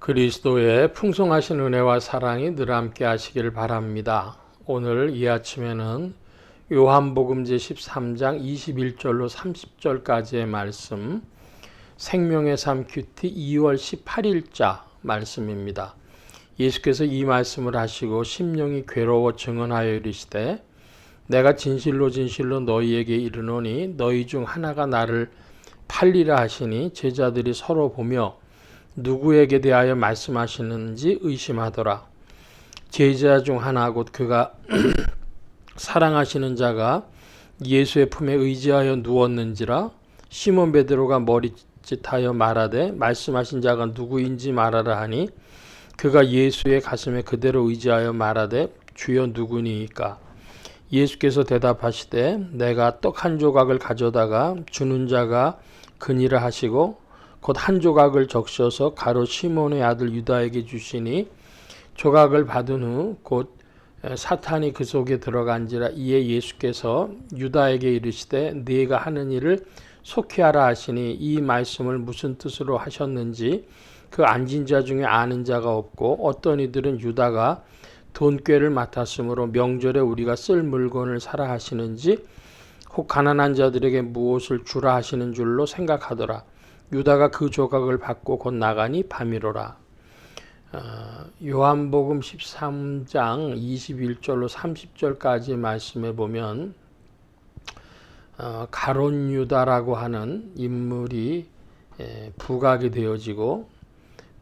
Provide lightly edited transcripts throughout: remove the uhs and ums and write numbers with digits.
그리스도의 풍성하신 은혜와 사랑이 늘 함께 하시길 바랍니다. 오늘 이 아침에는 요한복음 제13장 21절로 30절까지의 말씀, 생명의 삶 큐티 2월 18일자 말씀입니다. 예수께서 이 말씀을 하시고 심령이 괴로워 증언하여 이르시되 내가 진실로 진실로 너희에게 이르노니 너희 중 하나가 나를 팔리라 하시니 제자들이 서로 보며 누구에게 대하여 말씀하시는지 의심하더라. 제자 중 하나 곧 그가 사랑하시는 자가 예수의 품에 의지하여 누웠는지라. 시몬 베드로가 머리짓하여 말하되 말씀하신 자가 누구인지 말하라 하니 그가 예수의 가슴에 그대로 의지하여 말하되 주여 누구니이까. 예수께서 대답하시되 내가 떡 한 조각을 가져다가 주는 자가 그니라 하시고 곧 한 조각을 적셔서 가롯 시몬의 아들 유다에게 주시니 조각을 받은 후 곧 사탄이 그 속에 들어간지라. 이에 예수께서 유다에게 이르시되 네가 하는 일을 속히 하라 하시니 이 말씀을 무슨 뜻으로 하셨는지 그 앉은 자 중에 아는 자가 없고 어떤 이들은 유다가 돈꾀를 맡았으므로 명절에 우리가 쓸 물건을 사라 하시는지 혹 가난한 자들에게 무엇을 주라 하시는 줄로 생각하더라. 유다가 그 조각을 받고 곧 나가니 밤이로라. 요한복음 13장 21절로 30절까지 말씀해 보면 가롯 유다라고 하는 인물이 부각이 되어지고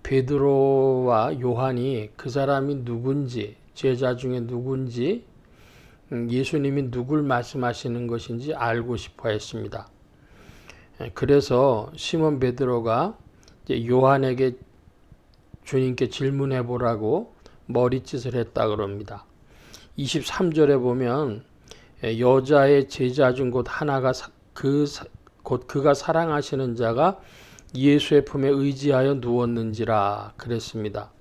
베드로와 요한이 그 사람이 누군지 제자 중에 누군지 예수님이 누굴 말씀하시는 것인지 알고 싶어 했습니다. 그래서 시몬 베드로가 요한에게 주님께 질문해 보라고 머리짓을 했다 그럽니다. 23절에 보면 여자의 제자 중 곧 하나가 곧 그가 사랑하시는 자가 예수의 품에 의지하여 누웠는지라 그랬습니다.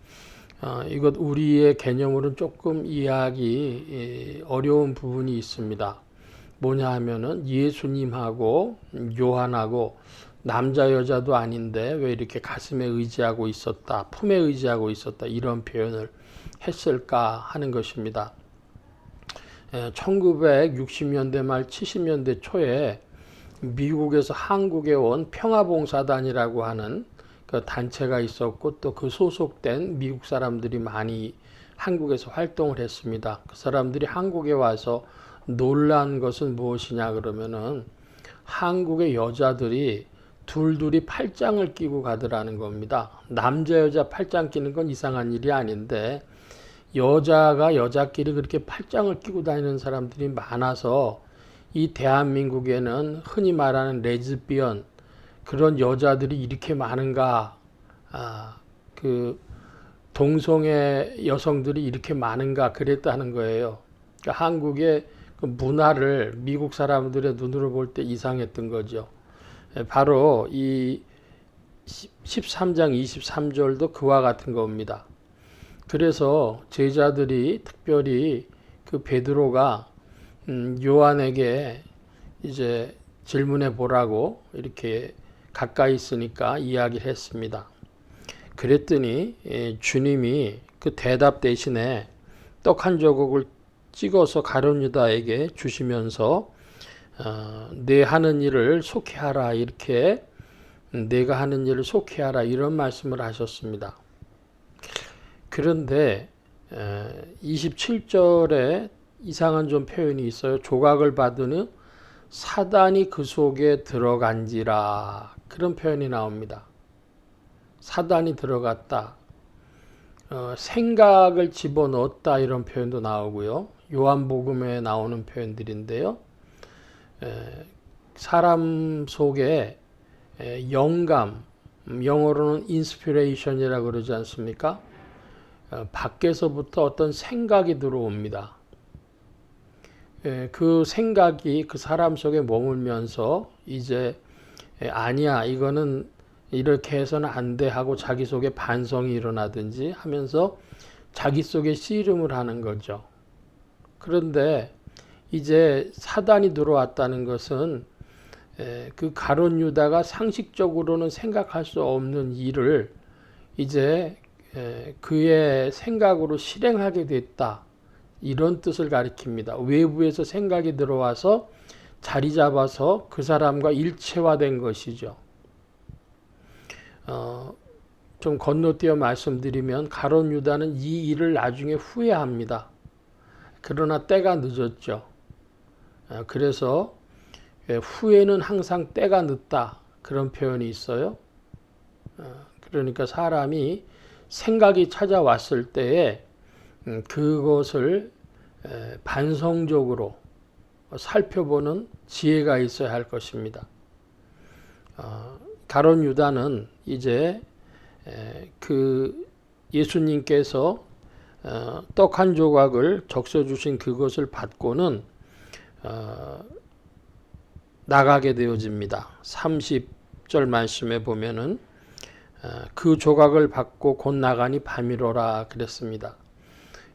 이것 우리의 개념으로는 조금 이해하기 어려운 부분이 있습니다. 뭐냐 하면은 예수님하고 요한하고 남자 여자도 아닌데 왜 이렇게 가슴에 의지하고 있었다, 품에 의지하고 있었다 이런 표현을 했을까 하는 것입니다. 1960년대 말 70년대 초에 미국에서 한국에 온 평화봉사단이라고 하는 그 단체가 있었고 또 그 소속된 미국 사람들이 많이 한국에서 활동을 했습니다. 그 사람들이 한국에 와서 놀란 것은 무엇이냐 그러면은 한국의 여자들이 둘둘이 팔짱을 끼고 가더라는 겁니다. 남자 여자 팔짱 끼는 건 이상한 일이 아닌데 여자가 여자끼리 그렇게 팔짱을 끼고 다니는 사람들이 많아서 이 대한민국에는 흔히 말하는 레즈비언 그런 여자들이 이렇게 많은가, 그 동성애 여성들이 이렇게 많은가 그랬다는 거예요. 그러니까 한국의 그 문화를 미국 사람들의 눈으로 볼 때 이상했던 거죠. 바로 이 13장 23절도 그와 같은 겁니다. 그래서 제자들이 특별히 그 베드로가 요한에게 이제 질문해 보라고 이렇게 가까이 있으니까 이야기를 했습니다. 그랬더니 주님이 그 대답 대신에 떡 한 조각을 찍어서 가룟 유다에게 주시면서 내 하는 일을 속히 하라 이렇게 내가 하는 일을 속히 하라 이런 말씀을 하셨습니다. 그런데 27절에 이상한 좀 표현이 있어요. 조각을 받은 후 사단이 그 속에 들어간지라 그런 표현이 나옵니다. 사단이 들어갔다. 생각을 집어넣었다 이런 표현도 나오고요. 요한복음에 나오는 표현들인데요. 사람 속에 영감, 영어로는 인스피레이션이라고 그러지 않습니까? 밖에서부터 어떤 생각이 들어옵니다. 그 생각이 그 사람 속에 머물면서 이제 아니야 이거는 이렇게 해서는 안 돼 하고 자기 속에 반성이 일어나든지 하면서 자기 속에 씨름을 하는 거죠. 그런데 이제 사단이 들어왔다는 것은 그 가룟 유다가 상식적으로는 생각할 수 없는 일을 이제 그의 생각으로 실행하게 됐다. 이런 뜻을 가리킵니다. 외부에서 생각이 들어와서 자리 잡아서 그 사람과 일체화된 것이죠. 좀 건너뛰어 말씀드리면 가룟 유다는 이 일을 나중에 후회합니다. 그러나 때가 늦었죠. 그래서 후회는 항상 때가 늦다. 그런 표현이 있어요. 그러니까 사람이 생각이 찾아왔을 때에 그것을 반성적으로 살펴보는 지혜가 있어야 할 것입니다. 가룟 유다는 이제 그 예수님께서 떡 한 조각을 적셔 주신 그것을 받고는 나가게 되어집니다. 30절 말씀에 보면은 그 조각을 받고 곧 나가니 밤이로라 그랬습니다.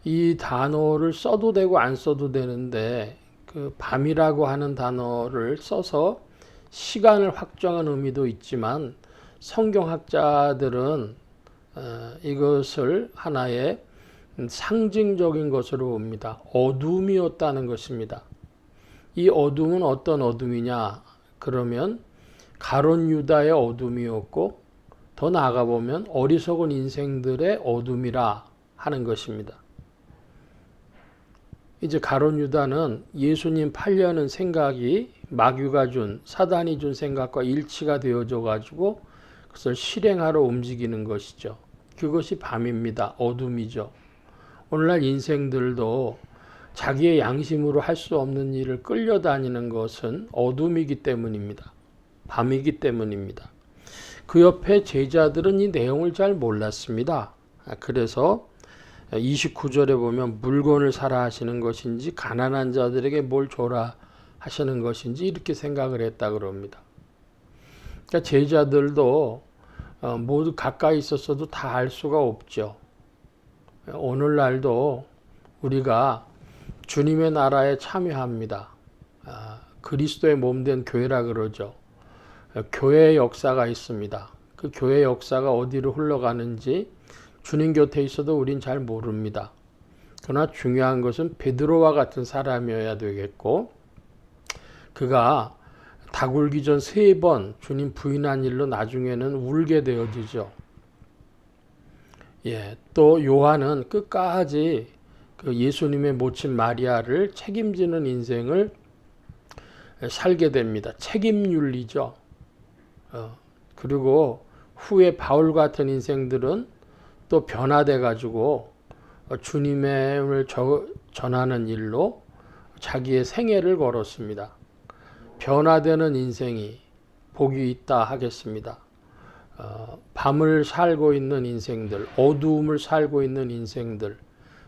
이 단어를 써도 되고 안 써도 되는데 그 밤이라고 하는 단어를 써서 시간을 확정한 의미도 있지만 성경학자들은 이것을 하나의 상징적인 것으로 봅니다. 어둠이었다는 것입니다. 이 어둠은 어떤 어둠이냐? 그러면 가룟 유다의 어둠이었고 더 나아가 보면 어리석은 인생들의 어둠이라 하는 것입니다. 이제 가룟 유다는 예수님 팔려는 생각이 마귀가 준, 사단이 준 생각과 일치가 되어져 가지고 그것을 실행하러 움직이는 것이죠. 그것이 밤입니다. 어둠이죠. 오늘날 인생들도 자기의 양심으로 할 수 없는 일을 끌려다니는 것은 어둠이기 때문입니다. 밤이기 때문입니다. 그 옆에 제자들은 이 내용을 잘 몰랐습니다. 그래서 29절에 보면 물건을 사라 하시는 것인지 가난한 자들에게 뭘 줘라 하시는 것인지 이렇게 생각을 했다 그럽니다. 그러니까 제자들도 모두 가까이 있었어도 다 알 수가 없죠. 오늘날도 우리가 주님의 나라에 참여합니다. 그리스도의 몸된 교회라 그러죠. 교회의 역사가 있습니다. 그 교회의 역사가 어디로 흘러가는지 주님 곁에 있어도 우린 잘 모릅니다. 그러나 중요한 것은 베드로와 같은 사람이어야 되겠고 그가 닭 울기 전 3번 주님 부인한 일로 나중에는 울게 되어지죠. 또 요한은 끝까지 그 예수님의 모친 마리아를 책임지는 인생을 살게 됩니다. 책임윤리죠. 그리고 후에 바울 같은 인생들은 또 변화돼 가지고 주님을 전하는 일로 자기의 생애를 걸었습니다. 변화되는 인생이 복이 있다 하겠습니다. 밤을 살고 있는 인생들, 어두움을 살고 있는 인생들,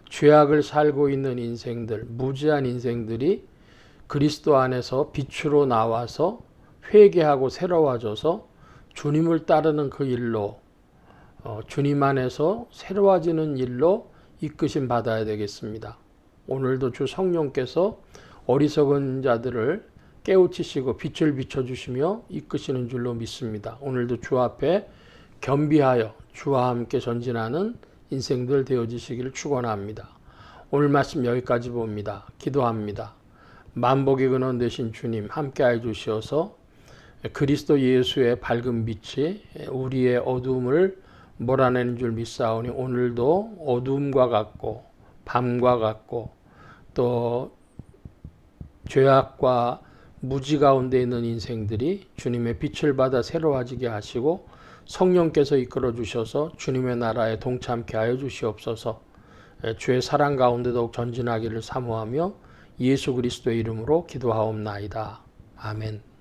죄악을 살고 있는 인생들, 무지한 인생들이 그리스도 안에서 빛으로 나와서 회개하고 새로워져서 주님을 따르는 그 일로 주님 안에서 새로워지는 일로 이끄심 받아야 되겠습니다. 오늘도 주 성령께서 어리석은 자들을 깨우치시고 빛을 비춰주시며 이끄시는 줄로 믿습니다. 오늘도 주 앞에 겸비하여 주와 함께 전진하는 인생들 되어지시기를 축원합니다. 오늘 말씀 여기까지 봅니다. 기도합니다. 만복의 근원 되신 주님 함께하여 주시어서 그리스도 예수의 밝은 빛이 우리의 어둠을 몰아내는 줄 믿사오니 오늘도 어둠과 같고 밤과 같고 또 죄악과 무지 가운데 있는 인생들이 주님의 빛을 받아 새로워지게 하시고 성령께서 이끌어 주셔서 주님의 나라에 동참케 하여 주시옵소서. 주의 사랑 가운데 더욱 전진하기를 사모하며 예수 그리스도의 이름으로 기도하옵나이다. 아멘.